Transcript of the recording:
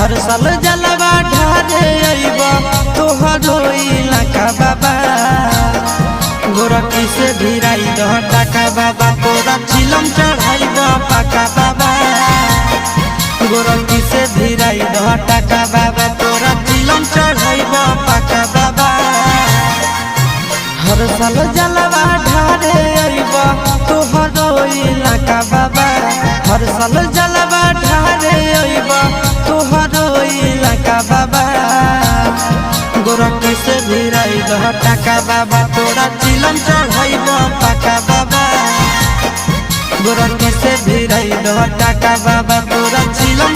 हर साल जलवा ढारे अइबा तोहरो इलाका बाबा गोरखी से भिराई दह टाका बाबा तोरा चिलम चढ़ाइबा पाका बाबा गोरखी से भिराई दह टाका बाबा तोरा चिलम चढ़ाइबा पाका बाबा हर साल जलवा ढारे अइबा तोहरो इलाका बाबा हर साल जलवा ढारे अइबा तोहरो इलाका बाबा गोरखी से भिराई दह टाका बाबा तोरा चिलम चढ़ाइबा पाका बाबा गोरखी से भिराई दह टाका बाबा तोरा चिलम